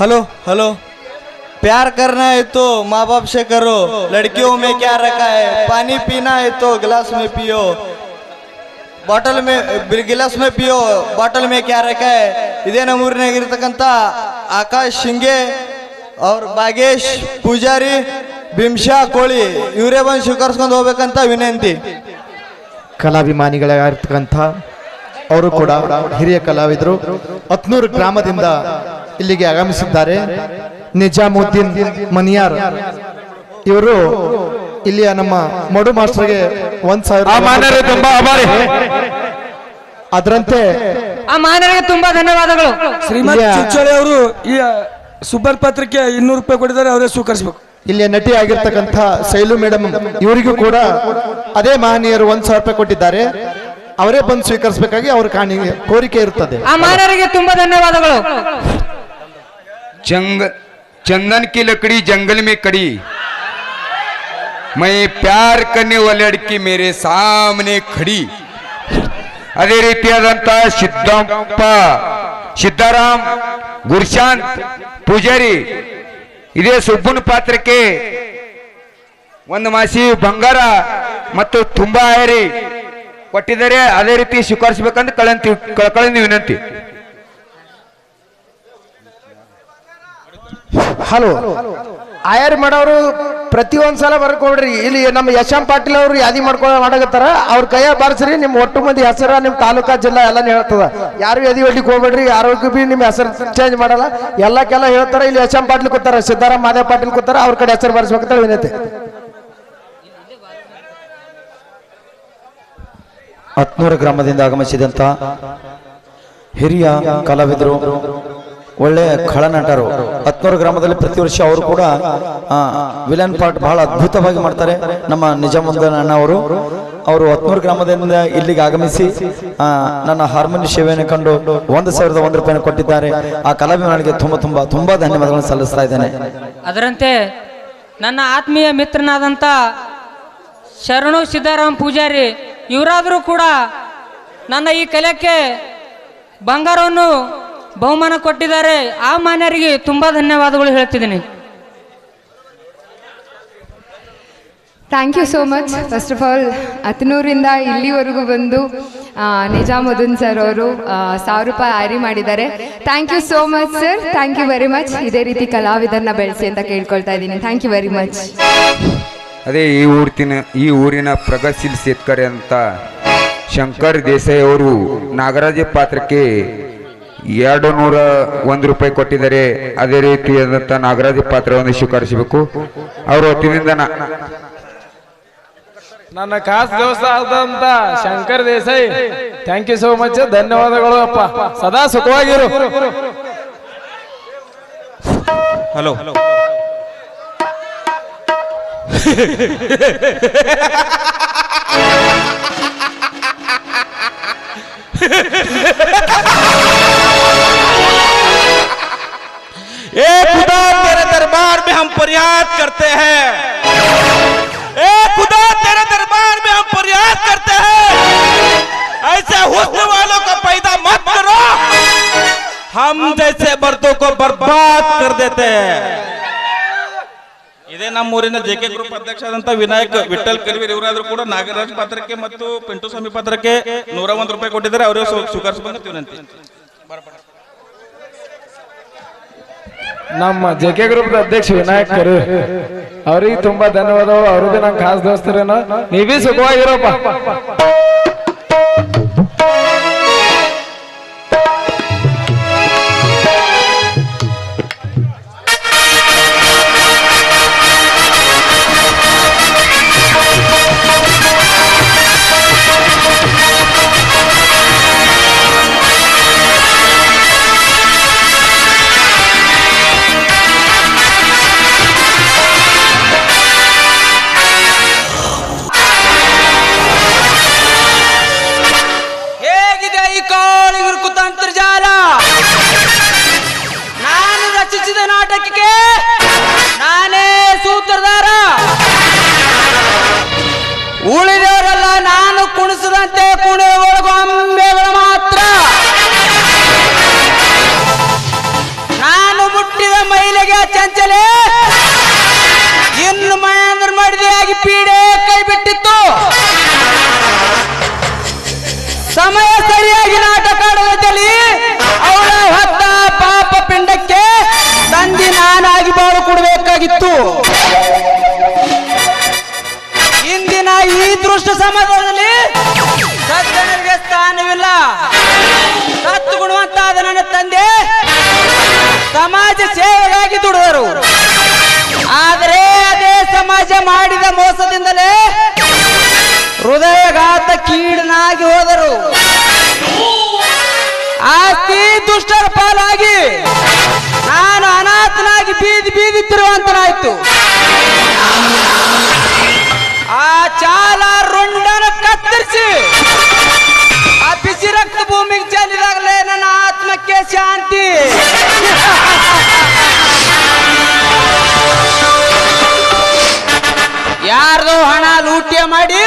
Hello hello, प्यार करना है तो माँ बाप से करो, लड़कियों में क्या रखा है, पानी पीना है तो गिलास में पियो, ಬಾಟಲ್ ಮೇ ಗಿಲಾಸ್ ಮೇ ಪಿಯೋ, ಬಾಟಲ್ ಮೇ ಕ್ಯಾ ರಖಾ ಹೈ. ಇದೇ ನಮ್ಮೂರಿನಾಗಿರ್ತಕ್ಕಂಥ ಆಕಾಶ್ ಶಿಂಗೆ ಅವ್ರ ಭಾಗೇಶ್ ಪೂಜಾರಿ ಭೀಮ್ಶಾ ಕೋಳಿ ಇವರೇ ಬಂದು ಸ್ವೀಕರಿಸ್ಕೊಂಡು ಹೋಗ್ಬೇಕಂತ ವಿನಂತಿ. ಕಲಾಭಿಮಾನಿಗಳಾಗಿರ್ತಕ್ಕಂಥ ಅವರು ಕೂಡ ಹಿರಿಯ ಕಲಾವಿದರು ಹತ್ನೂರು ಗ್ರಾಮದಿಂದ ಇಲ್ಲಿಗೆ ಆಗಮಿಸಿದ್ದಾರೆ. ನಿಜಾಮುದ್ದೀನ್ ಮನಿಯಾರ್ ಇವರು ಇಲ್ಲಿಯ ನಮ್ಮ ಮಡು ಮಾಸ್ಟರ್ಗೆ 1000 ತುಂಬಾ ಆಭಾರಿ. ಅದರಂತೆ ಆ ಮಾನವರಿಗೆ ತುಂಬಾ ಧನ್ಯವಾದಗಳು. ಶ್ರೀಮಂತ ಚುಚ್ಚಳಿ ಅವರು ಈ ಸುಬ್ಬರ್ ಪತ್ರಕ್ಕೆ 200 ರೂಪಾಯಿ ಕೊಟ್ಟಿದ್ದಾರೆ, ಅವರೇ ಸ್ವೀಕರಿಸಬೇಕು. ಇಲ್ಲಿಯ ನಟಿ ಆಗಿರ್ತಕ್ಕಂಥ ಶೈಲು ಮೇಡಮ್ ಇವರಿಗೂ ಕೂಡ ಅದೇ ಮಹನೀಯರು 1000 ರೂಪಾಯಿ ಕೊಟ್ಟಿದ್ದಾರೆ, ಅವರೇ ಬಂದು ಸ್ವೀಕರಿಸಬೇಕಾಗಿ ಅವ್ರ ಕೋರಿಕೆ ಇರುತ್ತದೆ. ಆ ಮಾನವರಿಗೆ ತುಂಬಾ ಧನ್ಯವಾದಗಳು. चंदन की लकड़ी जंगल में कड़ी, मैं प्यार करने वाली लड़की मेरे सामने खड़ी. ಅದೇ ರೀತಿಯಾದಂಥ ಸಿದ್ದಾರಾಮ್ ಗುರುಶಾಂತ್ ಪೂಜಾರಿ ಇದೇ ಸುಬ್ಬನ ಪಾತ್ರಕ್ಕೆ 1 ಮಾಸಿ ಬಂಗಾರ ಮತ್ತು ತುಂಬಾ ಆಯರಿ ಕೊಟ್ಟಿದ್ದಾರೆ. ಅದೇ ರೀತಿ ಸ್ವೀಕರಿಸಬೇಕಂತ ಕಳಕಳಿಯಿಂದ ವಿನಂತಿ. ಹಲೋ, ಆಯರ್ ಮಾಡೋರು ಪ್ರತಿ ಒಂದ್ಸಲ ಬರ್ಕೊಡ್ರಿ. ಇಲ್ಲಿ ನಮ್ಮ ಯಶಾಂ ಪಾಟೀಲ್ ಅವರು ಯಾದಿ ಮಾಡಕತ್ತಾರ, ಅವ್ರ ಕೈಯ ಬಾರಿಸ್ರಿ. ನಿಮ್ಮ ಒಟ್ಟು ಮಂದಿ ಹೆಸರ ನಿಮ್ಮ ತಾಲೂಕಾ ಜಿಲ್ಲಾ ಎಲ್ಲಾನು ಹೇಳ್ತದ. ಯಾರು ಎದಿ ಹೊಡ್ಲಿಕ್ಕೆ ಹೋಗ್ಬೇಡ್ರಿ, ಯಾರಿಗೂ ಬಿ ನಿಮ್ಮ ಹೆಸರು ಚೇಂಜ್ ಮಾಡಲ್ಲ, ಎಲ್ಲಕ್ಕೆಲ್ಲ ಹೇಳ್ತಾರ. ಇಲ್ಲಿ ಯಶಾಂ ಪಾಟೀಲ್ ಕೂತಾರ, ಸಿದ್ದಾರಾಮ್ ಮಾದೇವ್ ಪಾಟೀಲ್ ಕೂತಾರ, ಅವ್ರ ಕಡೆ ಹೆಸರು ಬಾರಿಸ್ಬೇಕಂತ ವಿನಂತಿ. ಹತ್ನೂರು ಗ್ರಾಮದಿಂದ ಆಗಮಿಸಿದಂಥ ಹಿರಿಯ ಕಲಾವಿದರು, ಒಳ್ಳೆಯ ಖಳನಟರು. ಹತ್ನೂರು ಗ್ರಾಮದಲ್ಲಿ ಪ್ರತಿ ವರ್ಷ ಅವರು ಕೂಡ ವಿಲನ್ ಪಾರ್ಟ್ ಬಹಳ ಅದ್ಭುತವಾಗಿ ಮಾಡ್ತಾರೆ. ನಮ್ಮ ನಿಜಾಮುದ್ದೀನ್ ಅಣ್ಣ ಅವರು ಹತ್ನೂರು ಗ್ರಾಮದಿಂದ ಇಲ್ಲಿಗೆ ಆಗಮಿಸಿ ನನ್ನ ಹಾರ್ಮೋನಿ ಸೇವೆಯನ್ನು ಕಂಡು 1001 ರೂಪಾಯಿಯನ್ನು ಕೊಟ್ಟಿದ್ದಾರೆ. ಆ ಕಲಾಭಿಮಾನಿಗೆ ತುಂಬಾ ಧನ್ಯವಾದಗಳನ್ನು ಸಲ್ಲಿಸ್ತಾ ಇದ್ದೇನೆ. ಅದರಂತೆ ನನ್ನ ಆತ್ಮೀಯ ಮಿತ್ರನಾದಂಥ ಶರಣು ಸಿದ್ದಾರಾಮ್ ಪೂಜಾರಿ ಇವರಾದರೂ ಕೂಡ ನನ್ನ ಈ ಕಲೆಗೆ ಬಂಗಾರವನ್ನು ಬಹುಮಾನ ಕೊಟ್ಟಿದ್ದಾರೆ. ಆ ಮಾನ್ಯರಿಗೆ ತುಂಬಾ ಧನ್ಯವಾದಗಳು ಹೇಳ್ತಿದ್ದೀನಿ. Thank you so much. First of all ಹತ್ನೂರಿಂದ ಇಲ್ಲಿವರೆಗೂ ಬಂದು ನಿಜಾಮುದ್ದೀನ್ ಸರ್ ಅವರು 1000 ರೂಪಾಯಿ ಆರಿ ಮಾಡಿದ್ದಾರೆ. Thank you so much sir, thank you very much. ಇದೇ ರೀತಿ ಕಲಾವಿದರನ್ನ ಬೆಳೆಸಿ ಅಂತ ಕೇಳ್ಕೊಳ್ತಾ ಇದ್ದೀನಿ. Thank you very much. ಅದೇ ಈ ಊರಿನ ಪ್ರಗತಿಶೀಲ ಶೇತಕರಿ ಅಂತ ಶಂಕರ್ ದೇಸಾಯಿ ಅವರು ನಾಗರಾಜ ಪಾತ್ರಕ್ಕೆ 201 ರೂಪಾಯಿ ಕೊಟ್ಟಿದ್ದಾರೆ. ಅದೇ ರೀತಿಯಾದಂಥ ನಾಗರಾಜ ಪಾತ್ರವನ್ನು ಸ್ವೀಕರಿಸಬೇಕು. ಅವರು ಹೊತ್ತಿನಿಂದ ನನ್ನ ಖಾಸ್ ದೋಸ್ತ ಆದಂತ Shankar Desai, thank you so much, ಧನ್ಯವಾದಗಳು ಅಪ್ಪ, ಸದಾ ಸುಖವಾಗಿರು. ಹಲೋ ए खुदा तेरे दरबार में हम फरियाद करते हैं, ए खुदा तेरे दरबार में हम फरियाद करते हैं, ऐसे हुस्न वालों को पैदा मत करो, हम जैसे मर्दों को बर्बाद कर देते हैं. ಇದೇ ನಮ್ಮೂರಿನ ಜೆಕೆ ಗ್ರೂಪ್ ಅಧ್ಯಕ್ಷರಾದಂಥ ವಿನಾಯಕ್ ವಿಠಲ್ ಕಲ್ವೀರ್ ಇವರಾದ್ರೂ ಕೂಡ ನಾಗರಾಜ್ ಪಾತ್ರಕ್ಕೆ ಮತ್ತು ಪಿಂಟು ಸ್ವಾಮಿ ಪಾತ್ರಕ್ಕೆ 101 ರೂಪಾಯಿ ಕೊಟ್ಟಿದ್ದಾರೆ, ಅವರೇ ಸ್ವೀಕರಿಸಬೇಕು ವಿನಂತಿ. ನಮ್ಮ ಜೆಕೆ ಗ್ರೂಪ್ ಅಧ್ಯಕ್ಷ ವಿನಾಯಕ್ ಕರು ಅವ್ರಿಗೆ ತುಂಬಾ ಧನ್ಯವಾದಗಳು. ಅವ್ರಿಗೆ ನಂಗೆ ಖಾಸ್ ದೋಸ್ತರೇನೋ, ನೀವೇ ಸುಖವಾಗಿರೋಪ್ಪ. ಕೀಡನಾಗಿ ಹೋದರು. ಆಸ್ತಿ ದುಷ್ಟರ ಪಾಲಾಗಿ ನಾನು ಅನಾಥನಾಗಿ ಬೀದಿ ಬೀದಿ ತಿರುವಂತನಾಯ್ತು. ಆ ಚಾಲ ರುಂಡನ ಕತ್ತರಿಸಿ ಆ ಬಿಸಿ ರಕ್ತ ಭೂಮಿಗೆ ಚೆಲ್ಲಿದಾಗಲೇ ನನ್ನ ಆತ್ಮಕ್ಕೆ ಶಾಂತಿ. ಯಾರ್ದೋ ಹಣ ಲೂಟಿಯ ಮಾಡಿ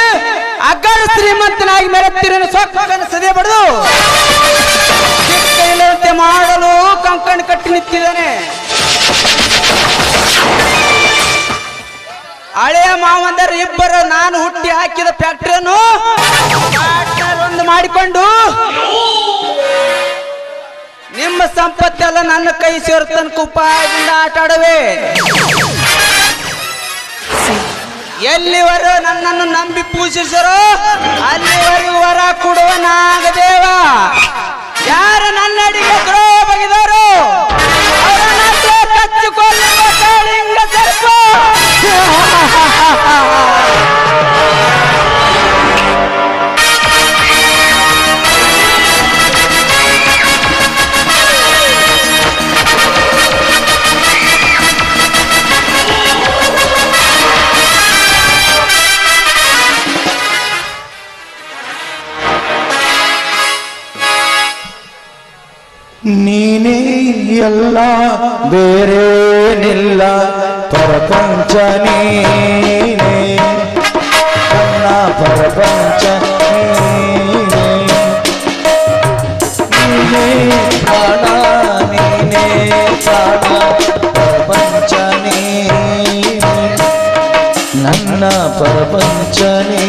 ಅಗ್ಗರ ಶ್ರೀಮಂತನಾಗಿ ಮೆರೆತಿರನ್ನು ಸೊಕ್ಕನ್ನು ಸದೆ ಬಡಿದು ಇಲ್ಲದಂತೆ ಮಾಡಲು ಕಂಕಣ ಕಟ್ಟಿ ನಿಂತಿದ್ದಾನೆ. ಹಳೆಯ ಮಾವಂದರು ಇಬ್ಬರು ನಾನು ಹುಟ್ಟಿ ಹಾಕಿದ ಫ್ಯಾಕ್ಟರಿಯನ್ನು ಒಂದು ಮಾಡಿಕೊಂಡು ನಿಮ್ಮ ಸಂಪತ್ತೆಲ್ಲ ನನ್ನ ಕೈ ಸೇರ್ತನಕ ಉಪಾಯದಿಂದ ಆಟ ಆಡುವೆ. ಎಲ್ಲಿವರು ನನ್ನನ್ನು ನಂಬಿ ಪೂಜಿಸರೋ ಅಲ್ಲಿವರೆಗೂ ವರ ಕೊಡುವ ನಾಗದೇವ. ಯಾರು ನನ್ನಡಿಗೆ ದ್ರೋಹ ಬಗೆದರು ಅವರನ್ನೇ ಕಚ್ಚಿಕೊಳ್ಳುವ ಕಾಳಿಂಗ ಸರ್ಪ. ನೀನೇ ಎಲ್ಲ ಬೇರೇನಿಲ್ಲ ಪ್ರಪಂಚ ನೀನೇ ನನ್ನ ಪ್ರಪಂಚ ನೀನೇ ನೀನೇ ಪ್ರಾಣ ನೀನೇ ಪ್ರಾಣ ಪ್ರಪಂಚ ನೀನೇ ನನ್ನ ಪ್ರಪಂಚ ನೀ.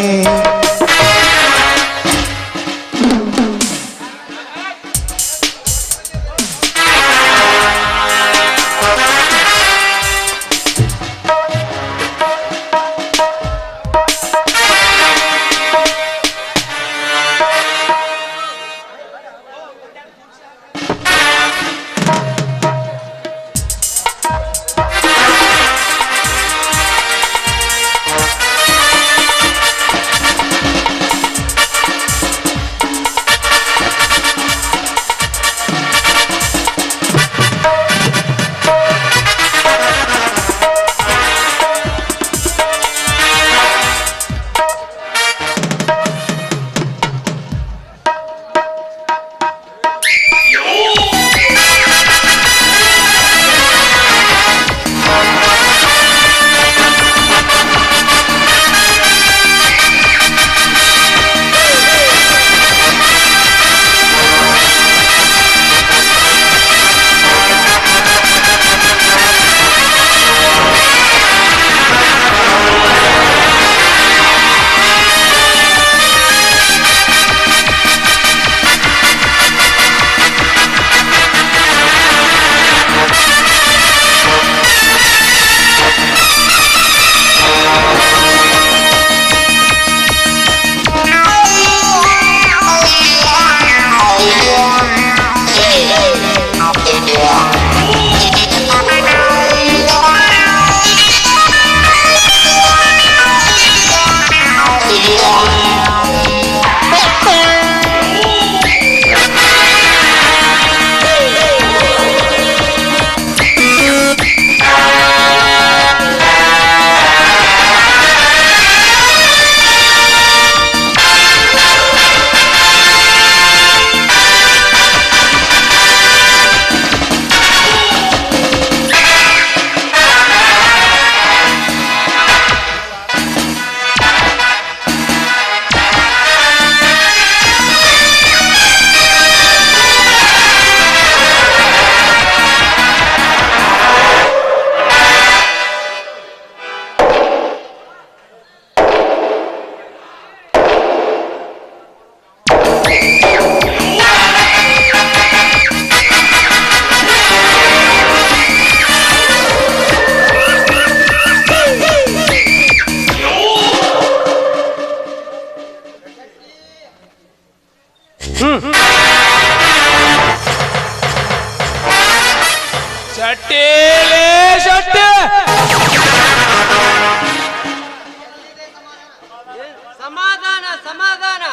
ಸಮಾಧಾನ ಸಮಾಧಾನ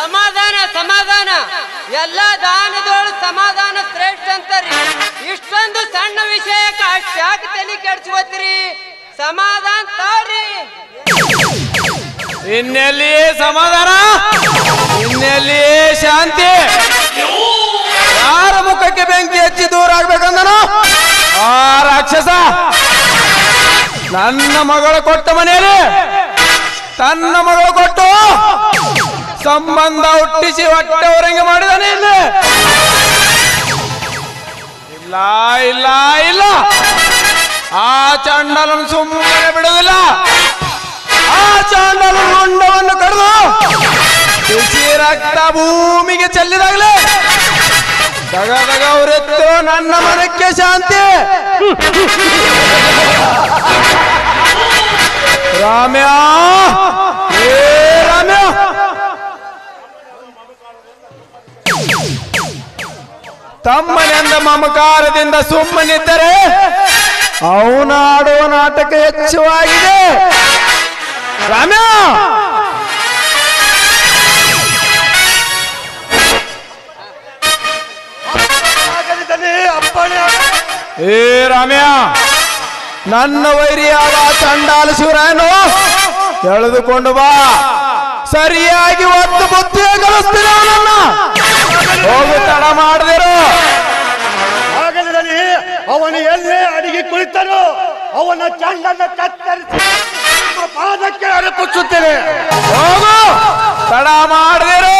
ಸಮಾಧಾನ ಸಮಾಧಾನ ಎಲ್ಲ ದಾನದೋಳು ಸಮಾಧಾನ ಶ್ರೇಷ್ಠ ಅಂತಾರಿ. ಇಷ್ಟೊಂದು ಸಣ್ಣ ವಿಷಯಕ್ಕೆ ಅಷ್ಟ್ಯಾಕೆ ತಲೆ ಕೆಡ್ಸ್ಕೊತೀರಿ? ಸಮಾಧಾನ ತಾಳ್ರಿ. ಇನ್ನೆಲ್ಲಿಯೇ ಸಮಾಧಾನ, ಇನ್ನೆಲ್ಲಿಯೇ ಶಾಂತಿ. ಯಾರ ಮುಖಕ್ಕೆ ಬೆಂಕಿ ಹಚ್ಚಿ ದೂರ ಆಗ್ಬೇಕಂದನು ಆ ರಾಕ್ಷಸ ನನ್ನ ಮಗಳು ಕೊಟ್ಟ ಮನೆಯಲ್ಲಿ ತನ್ನ ಮಗಳು ಕೊಟ್ಟು ಸಂಬಂಧ ಹುಟ್ಟಿಸಿ ಹೊಟ್ಟೆ ಹೊರಂಗೆ ಮಾಡಿದಾನೆ. ಇಲ್ಲಿ ಇಲ್ಲ ಇಲ್ಲ ಇಲ್ಲ, ಆ ಚಂಡಲನ್ನು ಸುಮ್ಮನೆ ಬಿಡುವುದಿಲ್ಲ. ಆ ಚಾಂಡಲ ಮೊಂಡವನ್ನು ಕಡಿದು ಬಿಸಿ ರಕ್ತ ಭೂಮಿಗೆ ಚೆಲ್ಲಿದಾಗಲೇ ದಗ ದಗ ಉರಿತ್ತು ನನ್ನ ಮನಕ್ಕೆ ಶಾಂತಿ. ರಾಮ್ಯ, ಏ ರಾಮ್ಯ, ತಮ್ಮನೆಂದ ಮಮಕಾರದಿಂದ ಸುಮ್ಮನಿದ್ದರೆ ಅವನಾಡುವ ನಾಟಕ ಹೆಚ್ಚುವಾಗಿದೆ. ರಾಮ್ಯ, ಏ ರಾಮ್ಯ, ನನ್ನ ವೈರಿಯಾದ ಚಂಡಾಲ ಶಿವರಾಯನು ಎಳೆದುಕೊಂಡು ಬಾ. ಸರಿಯಾಗಿ ಒತ್ತು ಬುದ್ಧಿಯ ಕಲಿಸ್ತೀನಿ ಅವನನ್ನ. ಹೋಗು, ತಡ ಮಾಡದಿರು. ಅವನು ಎಲ್ಲೇ ಅಡಿಗೆ ಕುಳಿತನು ಅವನ ಚಂಡನ ಕತ್ತರಿಸಿ ಪಾದಕ್ಕೆ ಅರಪಿಸುತ್ತೇನೆ. ಹೋಗು, ತಡ ಮಾಡದಿರು.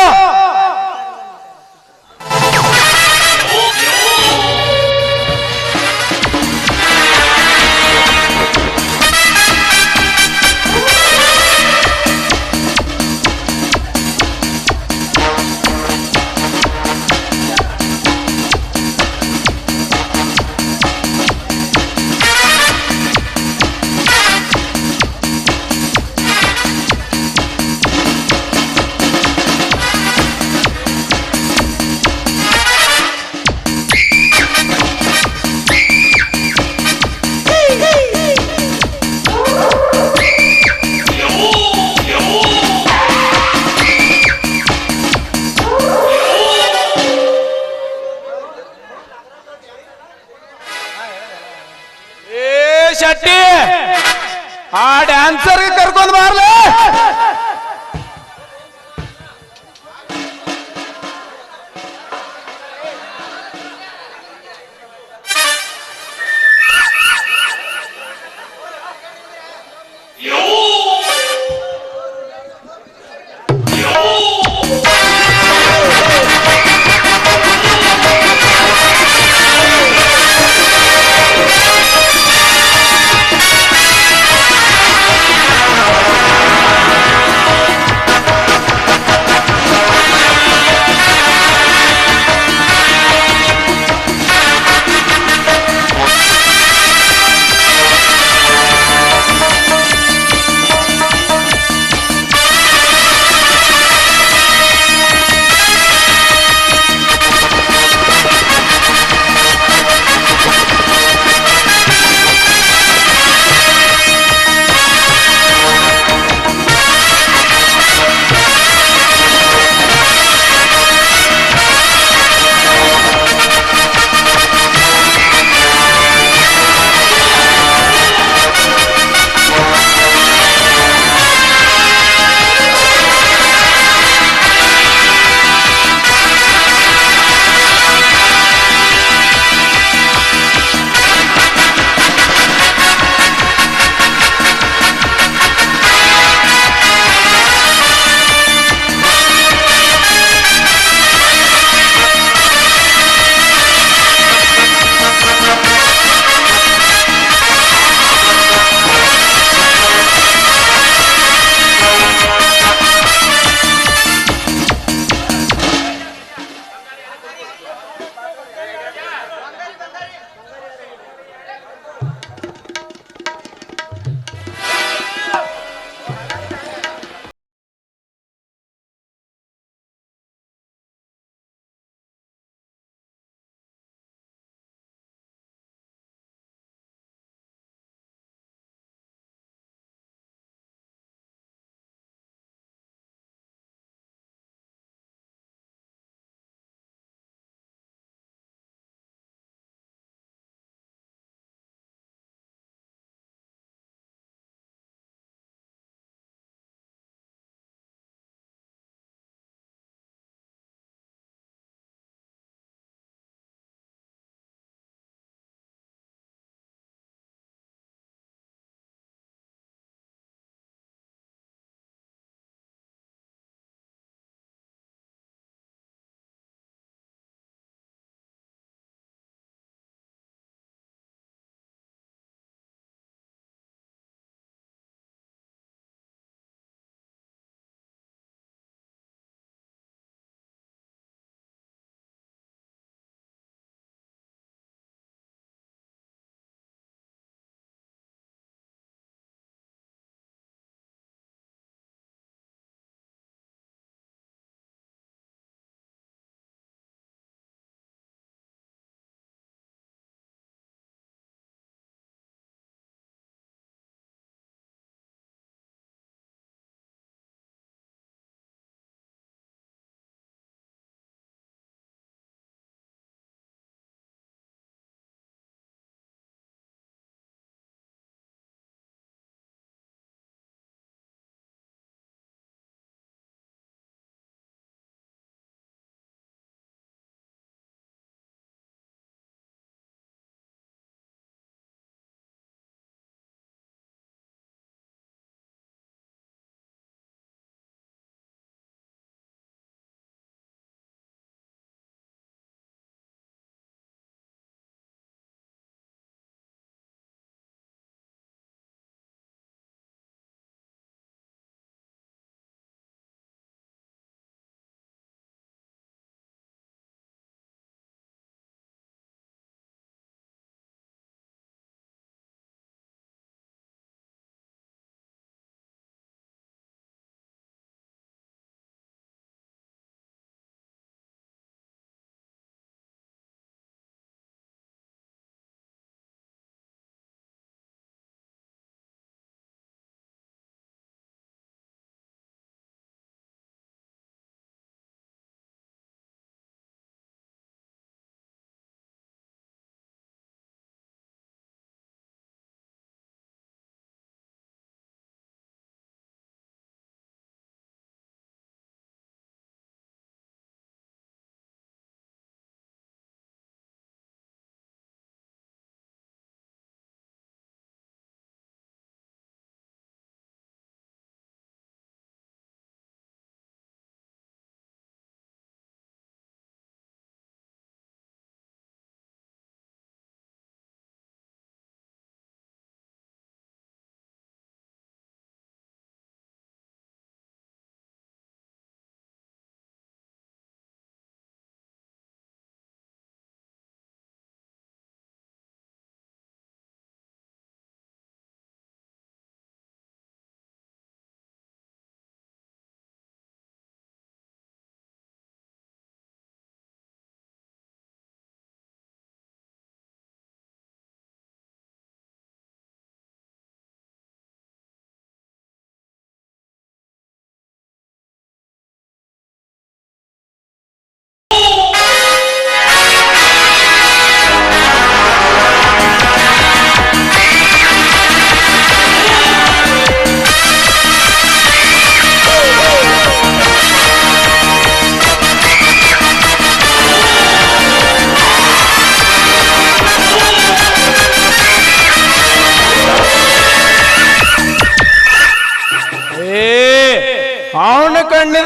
ಶೆಟ್ಟಿ, ಆ ಡ್ಯಾನ್ಸರ್ ಕರ್ಕೊಂಡು ಬಾರ್ಲೆ.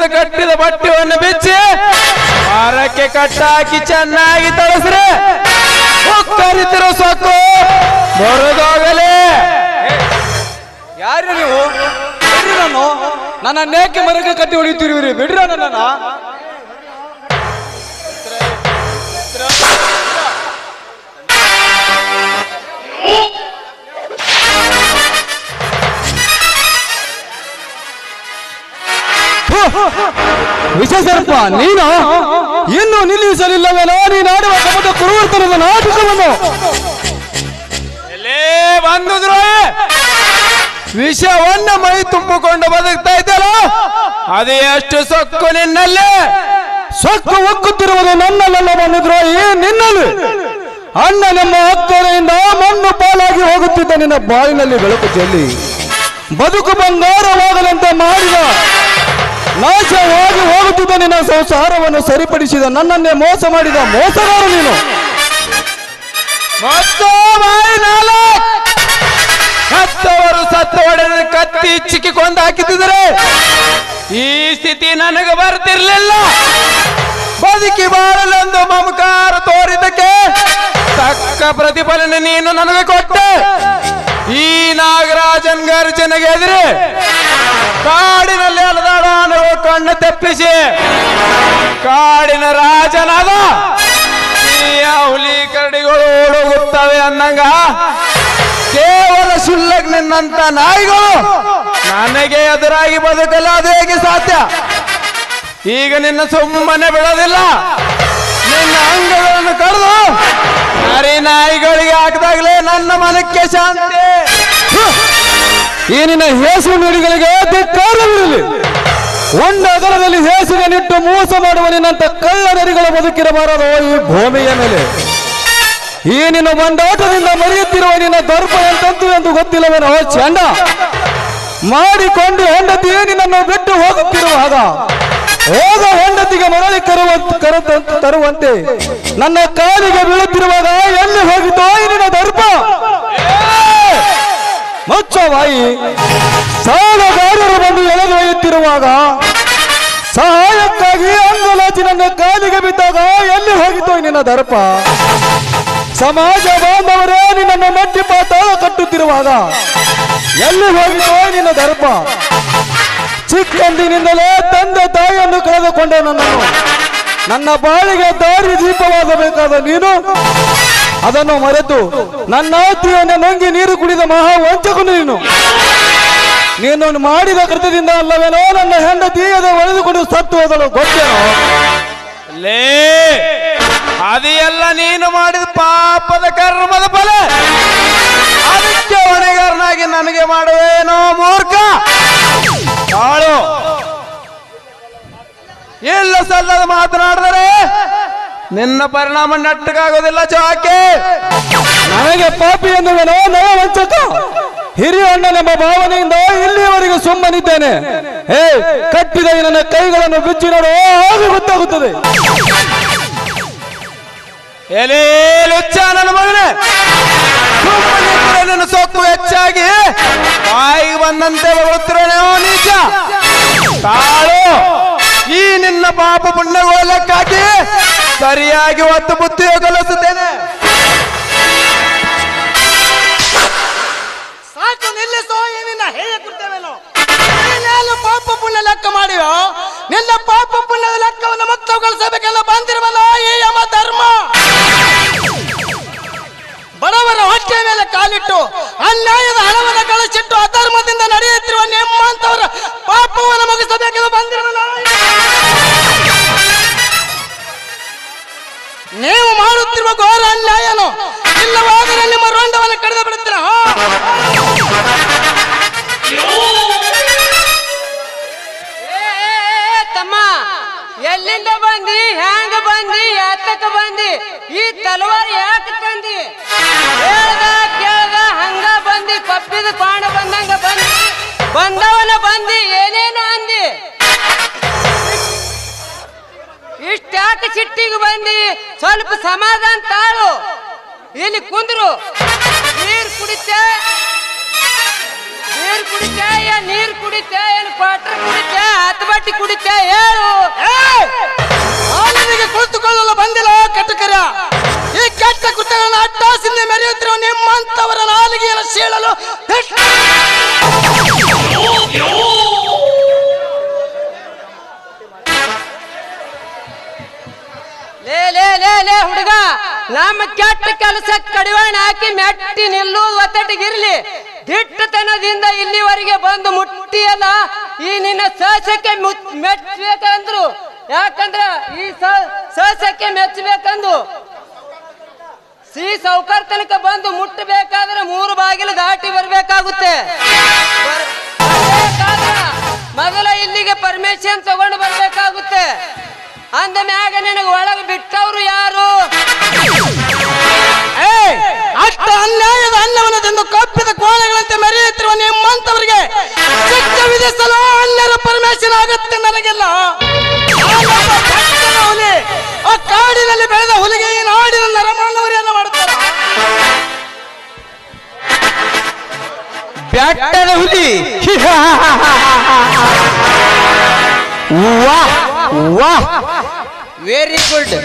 ಮೇಲೆ ಕಟ್ಟಿದ ಬಟ್ಟೆಯನ್ನು ಬಿಚ್ಚಿ ಮರಕ್ಕೆ ಕಟ್ಟಾಕಿ ಚೆನ್ನಾಗಿ ತಳಸ್ರೆ ಕರಿತಿರೋ ಸೊಕ್ಕು ಬರೋದಾಗಲೇ. ಯಾರು ನೀವು? ಬಿಡ್ರಿ ನನ್ನ ನೇಕೆ ಮರಕ್ಕೆ ಕಟ್ಟಿ ಹೊಡಿತೀರಿ, ಬಿಡ್ರ ನನ್ನ. ವಿಶೇಷಪ್ಪ ನೀನು ಇನ್ನು ನಿಲ್ಲಿಸಲಿಲ್ಲವೇನೋ ನೀನಾಡುವ ಕಪಟ ಕುರುವರ್ತನದ ನಾಟಕವನ್ನು. ಎಲ್ಲೇ ಬಂದುದ್ರು ವಿಷವನ್ನ ಮೈ ತುಂಬಿಕೊಂಡು ಬದುಕ್ತಾ ಇದ್ದಲ್ಲ, ಅದೇ ಎಷ್ಟು ಸೊಕ್ಕು ನಿನ್ನಲ್ಲೇ. ಸೊಕ್ಕು ಒಕ್ಕುತ್ತಿರುವುದು ನನ್ನಲ್ಲೆಲ್ಲ ಬಂದಿದ್ರು ನಿನ್ನಲ್ಲಿ. ಅಣ್ಣನೆಂಬ ಅಕ್ಕರೆಯಿಂದ ಮಣ್ಣು ಪಾಲಾಗಿ ಹೋಗುತ್ತಿದ್ದ ನಿನ್ನ ಬಾಯಿನಲ್ಲಿ ಬೆಳಕು ಚೆಲ್ಲಿ ಬದುಕು ಬಂಗಾರವಾಗದಂತೆ ಮಾಡಿದ, ನಾಶವಾಗಿ ಹೋಗುತ್ತಿದ್ದ ನಿನ್ನ ಸಂಸಾರವನ್ನು ಸರಿಪಡಿಸಿದ ನನ್ನನ್ನೇ ಮೋಸ ಮಾಡಿದ ಮೋಸಗಾರ ನೀನು. ಸತ್ತವರು ಸತ್ತ ಒಡೆದ ಕತ್ತಿ ಚಿಕ್ಕಿಕೊಂಡು ಹಾಕಿದ್ದರೆ ಈ ಸ್ಥಿತಿ ನನಗೆ ಬರ್ತಿರ್ಲಿಲ್ಲ. ಬದುಕಿ ಬಾಳಲೆಂದು ಮಮಕಾರ ತೋರಿದ್ದಕ್ಕೆ ತಕ್ಕ ಪ್ರತಿಫಲನೆ ನೀನು ನನಗೆ ಕೊಟ್ಟೆ. ಈ ನಾಗರಾಜನ್ ಗರ್ಜನೆಗೆ ಎದುರು ಕಾಡಿನಲ್ಲಿ ಅಲದಾಡ ಕಣ್ಣು ತೆಪ್ಪಿಸಿ ಕಾಡಿನ ರಾಜನಾದ ಹುಲಿ ಕರಡಿಗಳು ಓಡೋಗುತ್ತವೆ ಅನ್ನಂಗ ಕೇವಲ ಶುಲ್ಲಕ್ ನಿನ್ನಂತ ನಾಯಿಗಳು ನನಗೆ ಎದುರಾಗಿ ಬದುಕಲ್ಲ. ಅದು ಹೇಗೆ ಸಾಧ್ಯ? ಈಗ ನಿನ್ನ ಸುಮ್ಮನೆ ಬಿಡೋದಿಲ್ಲ. ನಿನ್ನ ಅಂಗಗಳನ್ನು ಕಳೆದು ನರಿ ನಾಯಿಗಳಿಗೆ ಹಾಕಿದಾಗಲೇ ನನ್ನ ಮನಕ್ಕೆ ಶಾಂತಿ. ಈ ನಿನ್ನ ಹೇಸು ನುಡಿಗಳಿಗೆ ಧಿಕ್ಕಾರವಿರಲಿ. ಒಂದು ಅಗಲದಲ್ಲಿ ಹೇಸಿಗೆನಿಟ್ಟು ಮೋಸ ಮಾಡುವ ನಿನ್ನಂತ ಕಳ್ಳ ನರಿಗಳ ಬದುಕಿರಬಾರದು ಈ ಭೂಮಿಯ ಮೇಲೆ. ಈ ನಿನ್ನ ಬಂಡಾಟದಿಂದ ಮರೆಯುತ್ತಿರುವ ನಿನ್ನ ದರ್ಪ ಎಂತಂತು ಎಂದು ಗೊತ್ತಿಲ್ಲವೇನೋ ಚಂಡ. ಮಾಡಿಕೊಂಡು ಹೆಂಡತಿ ನಿನ್ನನ್ನು ಬಿಟ್ಟು ಹೋಗುತ್ತಿರುವಾಗ ಹೋಗ ಹೆಂಡತಿಗೆ ಮರಳಿ ತರುವಂತೆ ನನ್ನ ಕಾಲಿಗೆ ಬೀಳುತ್ತಿರುವಾಗ ಎಲ್ಲಿ ಹೋಗಿತೋ ನಿನ್ನ ದರ್ಪ? ಮುಚ್ಚವಾಯಿ. ಸಾಲಗಾರರು ಬಂದು ಎಳೆದೊಯ್ಯುತ್ತಿರುವಾಗ ಸಹಾಯಕ್ಕಾಗಿ ಅಂಗುಲಾಚಿ ನನ್ನ ಕಾಲಿಗೆ ಬಿದ್ದಾಗ ಎಲ್ಲಿ ಹೋಗಿತೋ ನಿನ್ನ ದರ್ಪ? ಸಮಾಜ ಬಾಂಧವರೇ ನಿನ್ನನ್ನು ಮೆಟ್ಟಿ ಪಾತಾಳ ಕಟ್ಟುತ್ತಿರುವಾಗ ಎಲ್ಲಿ ಹೋಗಿತೋ ನಿನ್ನ ದರ್ಪ? ಚಿಕ್ಕಂದಿನಿಂದಲೇ ತಂದೆ ತಾಯಿಯನ್ನು ಕಳೆದುಕೊಂಡ ನನ್ನನ್ನು ನನ್ನ ಬಾಳಿಗೆ ದಾರಿ ದೀಪವಾಗಬೇಕಾದ ನೀನು ಅದನ್ನು ಮರೆತು ನನ್ನ ಆತ್ಮೀಯವನ್ನು ನುಂಗಿ ನೀರು ಕುಡಿದ ಮಹಾ ವಂಚಕನು ನೀನು ಮಾಡಿದ ಕೃತ್ಯದಿಂದ ಅಲ್ಲವೇನೋ ನನ್ನ ಹೆಂಡತಿ ಅದ ಒಳೆದುಕೊಂಡು ಸತ್ತು ಹೋದಳು ಗೊತ್ತೇನೋ? ಲೇ ಅದೆಲ್ಲ ನೀನು ಮಾಡಿದ ಪಾಪದ ಕರ್ಮದ ಫಲ. ಅದಕ್ಕೆ ಹೊಣೆಗಾರನಾಗಿ ನನಗೆ ಮಾಡುವೇನೋ ಮೂರ್ಖ. ಆಳು ಇಲ್ಲ ಸಲ್ಲದ ಮಾತನಾಡಿದರೆ ನಿನ್ನ ಪರಿಣಾಮ ನೆಟ್ಟಗಾಗೋದಿಲ್ಲ. ಚಾಕೆ ನನಗೆ ಪಾಪಿ ಎನ್ನುವೆನೋ ನವ ವಂಚಕ. ಹಿರಿಯ ಅಣ್ಣನೆಂಬ ಭಾವನೆಯಿಂದ ಇಲ್ಲಿಯವರೆಗೂ ಸುಮ್ಮನಿದ್ದೇನೆ. ಕಟ್ಟಿದ ನನ್ನ ಕೈಗಳನ್ನು ಬಿಚ್ಚಿ ನೋಡು, ಆಗ ಗೊತ್ತಾಗುತ್ತದೆ. ಎಲೇ ಲುಚ್ಚ ನನ್ನ ಮಗನೇ, ನನ್ನ ಸೊಕ್ಕು ಹೆಚ್ಚಾಗಿ ಬಾಯಿಗೆ ಬಂದಂತೆ ಬರುತ್ತಿರೋ ನಿಜ. ತಾಳು ಈ ನಿನ್ನ ಪಾಪ ಪುಣ್ಯಗೋಲಕ್ಕಾಗಿ ಸರಿಯಾಗಿ ಒತ್ತು ಬುದ್ಧಿಯ ಕಲಿಸುತ್ತೇನೆ. ಸಾಕು ನಿಲ್ಲಿಸೋ. ನಿನ್ನ ಹೇಗೆ ಕೊಡ್ತೇವೇನೋ? ಪಾಪ ಪುಣ್ಯ ಲೆಕ್ಕ ಮಾಡಿವೋ? ನಿನ್ನ ಪಾಪ ಪುಣ್ಯದ ಲೆಕ್ಕವನ್ನು ಮಕ್ಕಳು ಕಳಿಸಬೇಕೆಲ್ಲ ಬಂದಿರುವಲ್ಲ ಈ ಯಮ ಧರ್ಮ. ಬಡವರ ಹೊಟ್ಟೆ ಮೇಲೆ ಕಾಲಿಟ್ಟು ಅನ್ಯಾಯದ ಹಣವನ್ನು ಕಳಿಸಿಟ್ಟು ಅಧರ್ಮದಿಂದ ನಡೆಯುತ್ತಿರುವ ನಿಮ್ಮಂತವರ ಪಾಪವನ್ನು ಮುಗಿಸಬೇಕೆಂದು ಬಂದಿರುವಲ್ಲ. ನೀವು ಮಾಡುತ್ತಿರುವ ಘೋರ ಅನ್ಯಾಯನು. ಇಲ್ಲವಾದರೆ ನಿಮ್ಮ ರೋಂಡವನ್ನು ಕಡಿದು ಬಿಡುತ್ತೀರ. ತಮ್ಮ, ಎಲ್ಲಿಂದ ಬಂದಿ? ಹ್ಯಾಂಗ ಬಂದಿ? ಯಾತಕ ಬಂದಿ? ಈ ತಲವಾರ ಯಾಕೆ ತಂದಿ? ಕೇಳ್ದ ಹಂಗ ಬಂದಿ, ಕಪ್ಪಿದ ಪಾಣ ಬಂದಂಗ ಬಂದಿ, ಬಂದವನ ಬಂದಿ, ಏನೇನು ಅಂದಿ? ಇಷ್ಟ್ಯಾಕೆ ಸಿಟ್ಟಿಗೆ ಬಂದಿ? ಸ್ವಲ್ಪ ಸಮಾಧಾನ ತಾಳು. ಇಲ್ಲಿ ಕುಂದ್ರು, ನೀರು ಕುಡಿತೆ, ನೀರ್ ಕುಡಿತೆ ಏನ್ ನೀರ್ ಕುಡಿತೆ ಏನ್ ಕ್ವಾರ್ಟರ್ ಕುಡಿತೆ ಹತ್ತು ಬಟ್ಟಿ ಕುಡಿತೆ ಹೇಳು. ಹಾಲಿನಿಗೆ ಕುಳಿತುಕೊಳ್ಳಲು ಬಂದಿಲ್ಲ ಕಟಕರ. ಈ ಕೆಟ್ಟ ಕೃತ್ಯಗಳನ್ನು ಅಟ್ಟಾಸಿಂದ ಮೆರೆಯುತ್ತಿರುವ ನಿಮ್ಮಂತವರ ನಾಲಿಗೆಯನ್ನು ಸೀಳಲು ಲೇ ಲೇ ಲೇ ಲೇ ಹುಡುಗ, ನಮ್ಮ ಕೆಟ್ಟ ಕೆಲಸ ಕಡಿವಾಣ ಹಾಕಿ ಮೆಟ್ಟಿ ನಿಲ್ಲುವುದು ಒತ್ತಟಿಗಿರ್ಲಿ. ದಿಟ್ಟತನದಿಂದ ಇಲ್ಲಿವರೆಗೆ ಬಂದು ಮುಟ್ಟಿಯಲ್ಲ, ಈ ನಿನ್ನ ಸಹಸಕ್ಕೆ ಮೆಚ್ಚಬೇಕಂದ್ರು. ಯಾಕಂದ್ರ ಈ ಸಹಸಕ್ಕೆ ಮೆಚ್ಚಬೇಕಂದು ಸಿ ಸೌಕರ್ ತನಕ ಬಂದು ಮುಟ್ಟಬೇಕಾದ್ರೆ 3 ಬಾಗಿಲು ದಾಟಿ ಬರ್ಬೇಕಾಗುತ್ತೆ. ಮೊದಲ ಇಲ್ಲಿಗೆ ಪರ್ಮಿಷನ್ ತಗೊಂಡು ಬರ್ಬೇಕಾಗುತ್ತೆ. ಅಂದ ಮ್ಯಾಗ ನಿನಗೆ ಒಳಗೆ ಬಿಟ್ಟವ್ರು ಯಾರು? ಅಷ್ಟ ಅನ್ಯಾಯದ ಅನ್ನವನ್ನು ತಂದು ಕಪ್ಪಿದ ಕೋಣೆಗಳಂತೆ ಮೆರೆಯುತ್ತಿರುವ ನಿಮ್ಮಂತವರಿಗೆ ಶಿಕ್ಷೆ ವಿಧಿಸಲು ಅನ್ಯರ ಪರ್ಮಿಷನ್ ಆಗುತ್ತೆ. ನನಗೆಲ್ಲ ಹುಲಿ, ಆ ಕಾಡಿನಲ್ಲಿ ಬೆಳೆದ ಹುಲಿಗೆ ಈ ನಾಡಿನ ನರಮಾನವರಿಯನ್ನು ಮಾಡುತ್ತಾರೆ. ಬ್ಯಾಟದ ಹುಲಿ. Very good.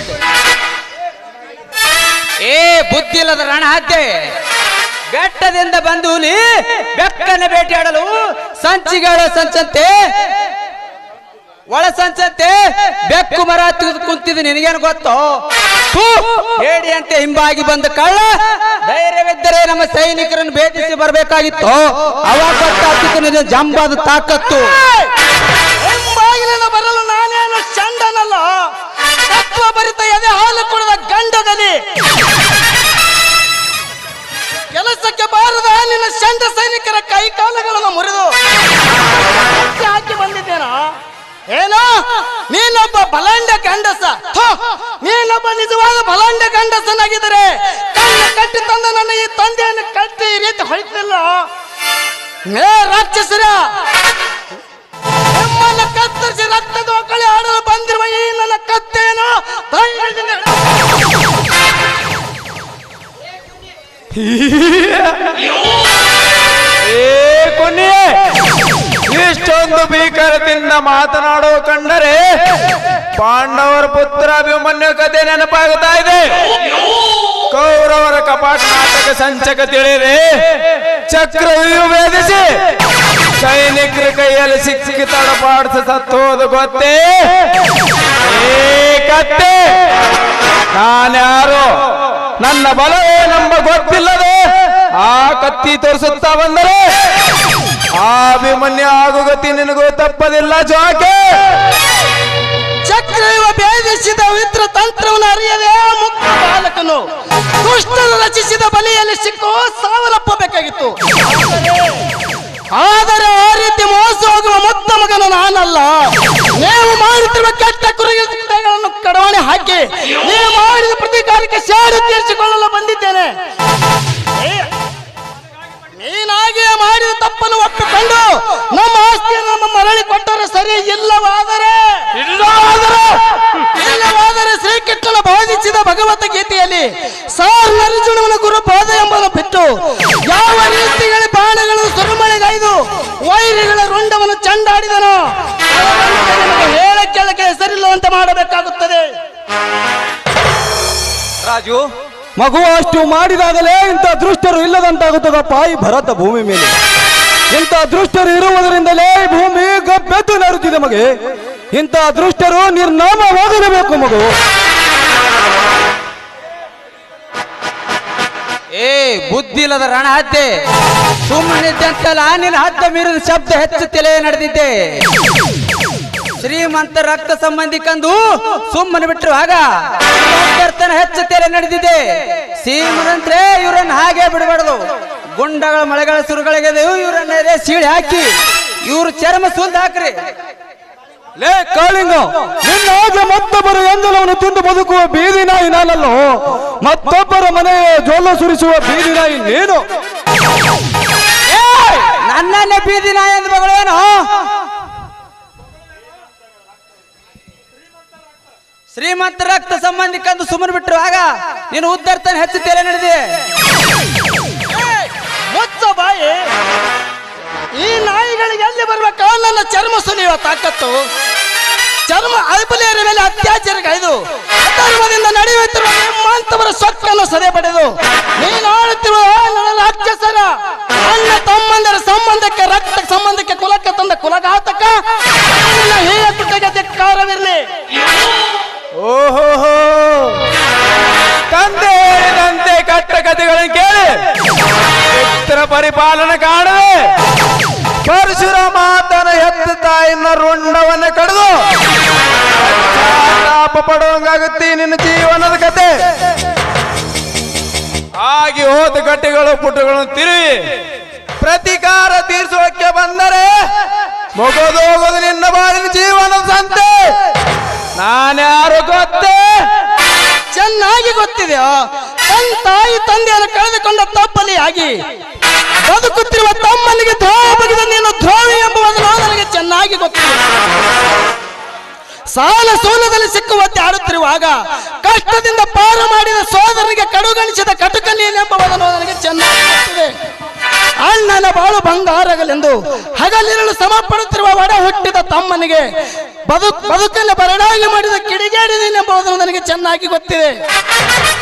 ಬುದ್ಧಿ ಇಲ್ಲದ ರಣ ಹದ್ದೆ, ಬೆಟ್ಟದಿಂದ ಬಂದು ಹುಲಿ ಬೆಕ್ಕನ್ನು ಬೇಟೆಯಾಡಲು ಸಂಚಿಗಳ ಸಂಚಂತೆ ಒಳ ಸಂಚಂತೆ ಬೆಕ್ಕು ಮರ ತೆಗೆದು ಕುಂತಿದ್ದು ನಿನಗೇನು ಗೊತ್ತೋ? ಹೇಡಿಯಂತೆ ಹಿಂಬಾಗಿ ಬಂದ ಕಳ್ಳ ಧೈರ್ಯವಿದ್ದರೆ ನಮ್ಮ ಸೈನಿಕರನ್ನು ಭೇಟಿಸಿ ಬರಬೇಕಾಗಿತ್ತು. ಅವಾಗ ಗೊತ್ತಾಗ್ತಿತ್ತು ಜಂಬಾದ ತಾಕತ್ತು. ಹಿಂಬಾಗಿಲಿಂದ ಬರಲು ನಾನೇನು ಚಂಡನಲ್ಲ, ತತ್ವ ಭರಿತ ಎದೆ ಹಾಲು ಕೊಡದ ಗಂಡಗಲಿ. ಕೆಲಸಕ್ಕೆ ಬಾರದ ನಿನ್ನ ಚಂಡ ಸೈನಿಕರ ಕೈ ಕಾಲುಗಳನ್ನು ಮುರಿದು ಹಾಕಿ ಬಂದಿದ್ದೇನ? ಏನೋ ನೀನೊಬ್ಬ ಬಲಾಂಡ ಗಂಡಸ, ನೀನೊಬ್ಬ ನಿಜವಾದ ಬಲಾಂಡ ಗಂಡಸನಾಗಿದ್ದರೆ ಕಣ್ಣ ಕಟ್ಟಿ ತಂದ ನನ್ನ ಈ ತಂದೆಯನ್ನು ಕಟ್ಟಿ ಈ ರೀತಿ ಹೊಳಿತಿಲ್ಲ. ರಾಕ್ಷಸರ ನಿಮ್ಮನ್ನು ಕತ್ತರಿಸಿ ರಕ್ತದ ಒಕ್ಕಳೆ ಆಡಲು ಬಂದಿರುವ ಈ ನನ್ನ ಕತ್ತೆಯನ್ನು ಇಷ್ಟೊಂದು ಭೀಕರದಿಂದ ಮಾತನಾಡೋ ಕಂಡರೆ ಪಾಂಡವರ ಪುತ್ರ ಅಭಿಮನ್ಯು ಕಥೆ ನೆನಪಾಗುತ್ತಾ ಇದೆ. ಕೌರವರ ಕಪಾಟ ನಾಟಕ ಸಂಚಕ ತಿಳಿದೆ, ಚಕ್ರವ್ಯೂಹ ಭೇದಿಸಿ ಸೈನಿಕರ ಕೈಯಲ್ಲಿ ಸಿಕ್ಕಿ ತಡಪಾಡಿಸಿ ಸತ್ತೋದು ಗೊತ್ತೇ? ಕತ್ತೆ ನಾನ್ಯಾರು, ನನ್ನ ಬಲವೇ ನಮ್ಮ ಗೊತ್ತಿಲ್ಲದೆ ಆ ಕತ್ತಿ ತೋರಿಸುತ್ತಾ ಬಂದರೆ ಆ ಅಭಿಮನ್ಯು ಆಗು ಗತಿ ನಿನಗೂ ತಪ್ಪದಿಲ್ಲ ಜೋಕೆ. ಚಕ್ರವ್ಯೂಹ ಭೇದಿಸಿದ ವಿತ್ರ ತಂತ್ರವನ್ನು ಅರಿಯದೆ ಮುಕ್ತ ಬಾಲಕನು ದುಷ್ಟರು ರಚಿಸಿದ ಬಲಿಯಲ್ಲಿ ಸಿಕ್ಕು ಸಾವನ್ನಪ್ಪಬೇಕಾಗಿತ್ತು. ಆದರೆ ಆ ರೀತಿ ಮೋಸ ಹೋಗುವ ಮುತ್ತ ಮಗನು ನಾನಲ್ಲ. ನೀವು ಮಾಡುತ್ತಿರುವ ಕೆಟ್ಟ ಕುರಿಗಳನ್ನು ಕಡವಾಣೆ ಹಾಕಿ ನೀವು ಮಾಡಿದ ಪ್ರತೀಕಾರಕ್ಕೆ ಸೇಡು ತೀರಿಸಿಕೊಳ್ಳಲು ಬಂದಿದ್ದೇನೆ. ನೀನಾಗಿಯೇ ಮಾಡಿದ ತಪ್ಪನ್ನು ಒಪ್ಪಿಕೊಂಡು ನಮ್ಮ ಆಸ್ತಿಯನ್ನು ನಮ್ಮ ಮರಳಿ ಕೊಟ್ಟರೆ ಸರಿ. ಇಲ್ಲವಾದರೆ ಶ್ರೀಕೃಷ್ಣನ ಬೋಧಿಸಿದ ಭಗವದ್ಗೀತೆಯಲ್ಲಿ ಸಾರ್ವರ್ಜುನವನ ಗುರು ಬೋಧ ಎಂಬುದನ್ನು ಬಿಟ್ಟು ಯಾವ ರೀತಿಗಳ ಬಾಣಗಳು ಸುರುಮಳೆಗೈದು ವೈರಿಗಳ ರುಂಡವನ್ನು ಚಂಡಾಡಿದನೋ ಹೇಳ ಕೆಳಗೆ ಹೆಸರಿಲ್ಲವಂತೆ ಮಾಡಬೇಕಾಗುತ್ತದೆ. ರಾಜು, ಮಗು ಅಷ್ಟು ಮಾಡಿದಾಗಲೇ ಇಂಥ ದೃಷ್ಟರು ಇಲ್ಲದಂತಾಗುತ್ತದಪ್ಪ ಈ ಭರತ ಭೂಮಿ ಮೇಲೆ. ಇಂಥ ದೃಷ್ಟರು ಇರುವುದರಿಂದಲೇ ಈ ಭೂಮಿ ಗಬ್ಬೆದ್ದು ನರುತ್ತಿದೆ ಮಗೆ. ಇಂಥ ದೃಷ್ಟರು ನಿರ್ನಾಮವಾಗಿರಬೇಕು ಮಗು. ಬುದ್ಧಿ ಇಲ್ಲದ ರಣ ಹದ್ದೆ, ಸುಮ್ಮನಿದ್ದಂತಲ್ಲ ನಿನ್ನ ಹದ್ದ ಮೀರಿದ ಶಬ್ದ ಹೆಚ್ಚು ತಲೆ ನಡೆದಿದ್ದೆ. ಶ್ರೀಮಂತ ರಕ್ತ ಸಂಬಂಧಿಕಂದು ಸುಮ್ಮನೆ ಬಿಟ್ಟರು ಆಗ ಹೆಚ್ಚು ತೆರೆ ನಡೆದಿದೆ. ಶ್ರೀಮಂತರೇ ಇವರನ್ನು ಹಾಗೆ ಬಿಡಬಾರ್ದು. ಗುಂಡಗಳ ಮಳೆಗಳ ಸುರುಗಳಿಗೆ ಇವರನ್ನ ಸೀಳಿ ಹಾಕಿ ಇವ್ರ ಚರ್ಮ ಸುಲ್ದು ಹಾಕ್ರಿ. ಲೇ ಕಾಳಿಂಗ, ನಿನ್ನ ಹಾಗೆ ಮತ್ತೊಬ್ಬರು ಎಂದಲವನ್ನು ತಿಂದು ಬದುಕುವ ಬೀದಿ ನಾಯಿ ನಾನಲ್ಲೋ, ಮತ್ತೊಬ್ಬರ ಮನೆಯ ಜೋಲ ಸುರಿಸುವ ಬೀದಿ ನಾಯಿ ನೀನು. ನನ್ನನ್ನೇ ಬೀದಿ ನಾಯಿ ಅಂದ ಮಗಳೇನು? ಶ್ರೀಮಂತ ರಕ್ತ ಸಂಬಂಧಿಕಂದು ಸುಮ್ಮನೆ ಬಿಟ್ಟರು ಆಗ ನೀನು ಉದ್ದರ್ತಾನೆ ಹೆಚ್ಚು ತೆರೆ ನಡೆದಿದೆ. ಮುಚ್ಚ ಬಾಯಿ. ಈ ನಾಯಿಗಳಿಗೆ ಎಲ್ಲಿ ಬರ್ಬೇಕು ನನ್ನ ಚರ್ಮ ಸುಲಿಯುವ ತಾಕತ್ತು, ಚರ್ಮ ಅಲ್ಪಲೆಯರ ಮೇಲೆ ಅತ್ಯಾಚಾರಗೈದು ಅಧರ್ಮದಿಂದ ನಡೆಯುತ್ತಿರುವ ನಿಮ್ಮಂತವರ ಸೊಕ್ಕನ್ನು ಸದೆ ಪಡೆದು ನೀನು ಆಳುತ್ತಿರುವ ನನ್ನ ರಾಕ್ಷಸರ ಅಣ್ಣ ತಮ್ಮಂದರ ಸಂಬಂಧಕ್ಕೆ ರಕ್ತ ಸಂಬಂಧಕ್ಕೆ ಕುಲಕ್ಕೆ ತಂದ ಕುಲಘಾತಕ ಧಿಕ್ಕಾರವಿರಲಿ. ಓಹೋ, ತಂದೆ ಹೇಳಿದಂತೆ ಕಟ್ಟ ಕಥೆಗಳನ್ನು ಕೇಳಿ ಚಿತ್ರ ಪರಿಪಾಲನೆ ಕಾಣದೆ ಪರಶುರಾಮ ಆತನ ಹೆತ್ತ ತಾಯಿನ ರುಂಡವನ್ನ ಕಡಿದು ತಾಪ ಪಡುವಂಗಾಗುತ್ತೆ ನಿನ್ನ ಜೀವನದ ಕತೆ. ಆಗಿ ಹೋದ ಗಟ್ಟಿಗಳು ಪುಟಗಳನ್ನು ತಿರುವಿ ಪ್ರತಿಕಾರ ತೀರಿಸೋಕೆ ಬಂದರೆ ಮುಗಿದೋಗೋದು ನಿನ್ನ ಬಾಳಿನ ಜೀವನದ ಸಂತೆ. ನಾನ್ಯಾರು ಗೊತ್ತೇ? ಚೆನ್ನಾಗಿ ಗೊತ್ತಿದೆಯೋ ತನ್ನ ತಾಯಿ ತಂದೆಯನ್ನು ಕಳೆದುಕೊಂಡ ತಪ್ಪಲಿ ಆಗಿ ಬದುಕುತ್ತಿರುವ ತಮ್ಮನಿಗೆ ದ್ರೋಹ ಬಗೆದ ನೀನು ದ್ರೋಹಿ ಎಂಬುದನ್ನು ನನಗೆ ಚೆನ್ನಾಗಿ ಗೊತ್ತಿದೆ. ಸಾಲ ಸೋಲದಲ್ಲಿ ಸಿಕ್ಕುವಂತೆ ಆಡುತ್ತಿರುವಾಗ ಕಷ್ಟದಿಂದ ಪಾರು ಮಾಡಿದ ಸೋದರನಿಗೆ ಕಡುಗಣಿಸಿದ ಕಟುಕನೇನೆಂಬುದನ್ನು ನನಗೆ ಚೆನ್ನಾಗಿ ಗೊತ್ತಿದೆ. ಅಣ್ಣನ ಬಾಳು ಬಂಗಾರಗಲೆಂದು ಹಗಲಿರಲು ಶ್ರಮ ಪಡುತ್ತಿರುವ ಒಡ ಹುಟ್ಟಿದ ತಮ್ಮನಿಗೆ ಬದುಕನ್ನು ಬರಡಾಗಿ ಮಾಡಿದ ಕಿಡಿಗೇಡಿನೆಂಬುದನ್ನು ನನಗೆ ಚೆನ್ನಾಗಿ ಗೊತ್ತಿದೆ.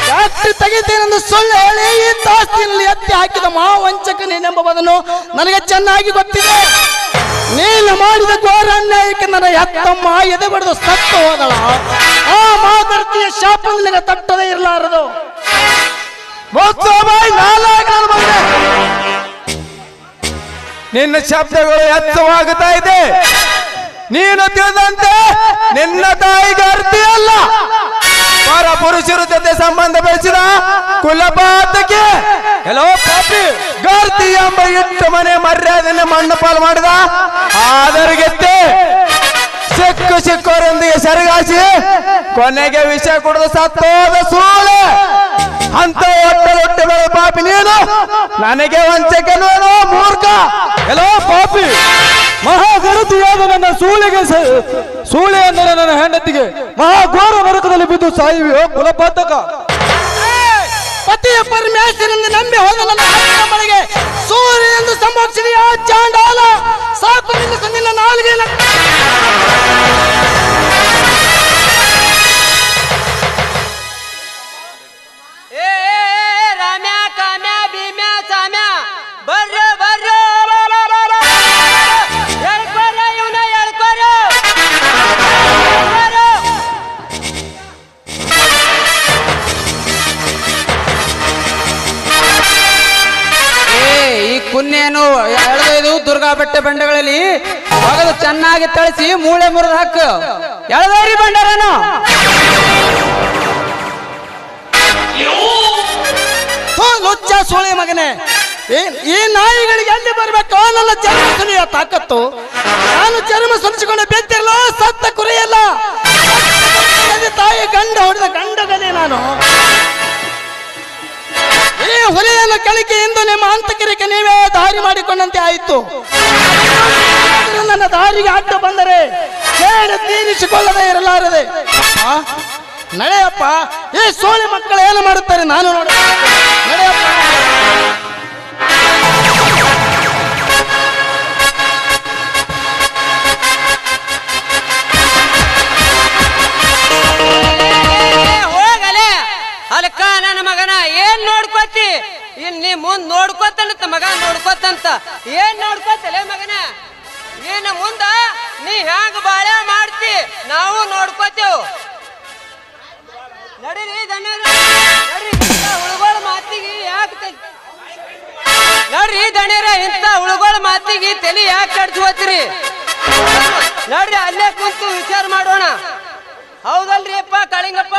ಜಾಸ್ತಿ ತೆಗಿತೇನೆಂದು ಸುಳ್ಳು ಹೇಳಿ ಈ ದಾಸ್ತಿಯಲ್ಲಿ ಎತ್ತಿ ಹಾಕಿದ ಮಹಾವಂಚಕನೇನೆಂಬುದನ್ನು ನನಗೆ ಚೆನ್ನಾಗಿ ಗೊತ್ತಿದೆ. ನೀನು ಮಾಡಿದ ಘೋರ ಅನ್ಯಾಯಕ್ಕೆ ನನ್ನ ಎತ್ತಮ್ಮ ಎದೆ ಬಡಿದು ಸತ್ತು ಹೋದಳ. ಆ ಮಾದರ್ತಿಯ ಶಾಪ ನಿನಗೆ ತಟ್ಟದೇ ಇರಲಾರದು. ನಿನ್ನ ಶಬ್ದಗಳು ಎತ್ತವಾಗುತ್ತಾ ಇದೆ. ನೀನು ತಿಳಿದಂತೆ ನಿನ್ನ ತಾಯಿಗೆ ಅರ್ತಿ ಅಲ್ಲ, ಪರ ಪುರುಷರ ಜೊತೆ ಸಂಬಂಧ ಬೆಳೆಸಿದ ಕುಲಪಾತಕ್ಕೆ ಎಲ್ಲೋ ಪಾಪಿ ಗರ್ತಿ ಎಂಬ ಇಟ್ಟು ಮನೆ ಮರ್ಯಾದೆಯನ್ನು ಮಣ್ಣು ಪಾಲು ಮಾಡಿದ ಆದರಿಗೆತ್ತೆ ಸಿಕ್ಕವರೊಂದಿಗೆ ಸರಿಗಾಸಿ ಕೊನೆಗೆ ವಿಷ ಕುಡಿದು ಸತ್ತೋದ ಸೂಳೆ ಅಂತ ಹೊಟ್ಟೆ ಬೆಳೆ ಪಾಪಿ ನೀನು. ನನಗೆ ವಂಚಕನು ಮೂರ್ಖ. ಎಲ್ಲೋ ಪಾಪಿ, ಮಹಾಗರುತಿಯಾದ ನನ್ನ ಸೂಳೆ ಅಂದರೆ ನನ್ನ ಹೆಂಡತಿಗೆ ಮಹಾಘೋರ ನರಕದಲ್ಲಿ ಬಿದ್ದು ಸಾಯುವೆಯೋ ಕುಲಪಾತಕ. ಪತಿಯ ಪರಮೇಶ್ವರನಿಂದ ನಂಬಿ ಹೋದ ನನ್ನ ಮನೆಗೆ ಸೂರ್ಯ ಎಂದು ಸಂಭೋಗಿಸಿದೆಯಾ ಚಾಂಡಾಲ? ಸಾಕು ನಿನ್ನ ನಾಲ್ಗೆ ರಾಮ್ಯ ಕಾಮ್ಯ ಭೀಮ್ಯ ಸಾಮ್ಯ ಬರ್ರ ಬರ್ರ ಹೇಳ್ಕೊರ ಇವನ ಹೇಳ್ಕೊರ. ಈ ಕುನ್ನೇನು ಎಳೆದೊಯ್ದು ದುರ್ಗಾ ಬೆಟ್ಟ ಬಂಡೆಗಳಲ್ಲಿ ಒಗದು ಚೆನ್ನಾಗಿ ತಳಿಸಿ ಮೂಳೆ ಮುರಿದು ಹಾಕು. ಎಳೆದೋರಿ ಬಂಡಾರನು ಲುಚ್ಚ ಸೋಳೆ ಮಗನೇ, ಈ ನಾಯಿಗಳಿಗೆ ಎಲ್ಲಿ ಬರ್ಬೇಕು ನನ್ನ ಚರ್ಮ ಸುಲಿಯ ತಾಕತ್ತು. ನಾನು ಚರ್ಮ ಸುಲಿಸಿಕೊಂಡು ಬೆತ್ತಿರಲು ಸತ್ತ ಕುರಿಯಲ್ಲ, ತಾಯಿ ಗಂಡ ಹೊಡೆದ ಗಂಡಗಲೇ ನಾನು. ಈ ಹುಲಿಯನ್ನು ಕಳಿಕೆಯಿಂದ ನಿಮ್ಮ ಅಂತಕರಿಗೆ ನೀವೇ ದಾರಿ ಮಾಡಿಕೊಂಡಂತೆ ಆಯಿತು. ನನ್ನ ದಾರಿಗೆ ಅಡ್ಡ ಬಂದರೆ ಕೇಳಿ ತೀರಿಸಿಕೊಳ್ಳದೆ ಇರಲಾರದೆ. ನಡೆಯಪ್ಪ, ಈ ಸೋಳೆ ಮಕ್ಕಳು ಏನು ಮಾಡುತ್ತಾರೆ ನಾನು ನೋಡ. ನಡೆಯಪ್ಪ. ಹೋಗಲೆ ಅಲ್ಕ ನನ್ನ ಮಗನ ಏನ್ ನೋಡ್ಕೋತಿ? ನೀ ಮುಂದ್ ನೋಡ್ಕೋತಂತ ಮಗ ನೋಡ್ಕೋತಂತ ಏನ್ ನೋಡ್ಕೋತಲೆ ಮಗನ? ನೀನು ಮುಂದ ನೀ ಹ್ಯಾಂಗ ಬಾಳೆ ಮಾಡ್ತಿ ನಾವು ನೋಡ್ಕೋತೇವ್. ನಡೀರಿ ಹುಳುಗಳ ಮಾತಿಗೆ ಯಾಕೆ ನಡ್ರಿ ದಣ್ಯರ ಇಂಥ ಹುಳುಗಳ ಮಾತಿಗೆ ತಲೆ ಯಾಕೆ ಕಡ್ಸ್ಕೋತೀರಿ? ನಡ್ರಿ ಅಲ್ಲೇ ಕುಂತು ವಿಚಾರ ಮಾಡೋಣ. ಹೌದಲ್ರಿ ಅಪ್ಪ ಕಾಳಿಂಗಪ್ಪ?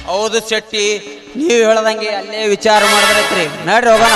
ಹೌದು ಶೆಟ್ಟಿ, ನೀವು ಹೇಳದಂಗೆ ಅಲ್ಲೇ ವಿಚಾರ ಮಾಡಿದ್ರೈತ್ರಿ. ನಡ್ರಿ ಹೋಗೋಣ.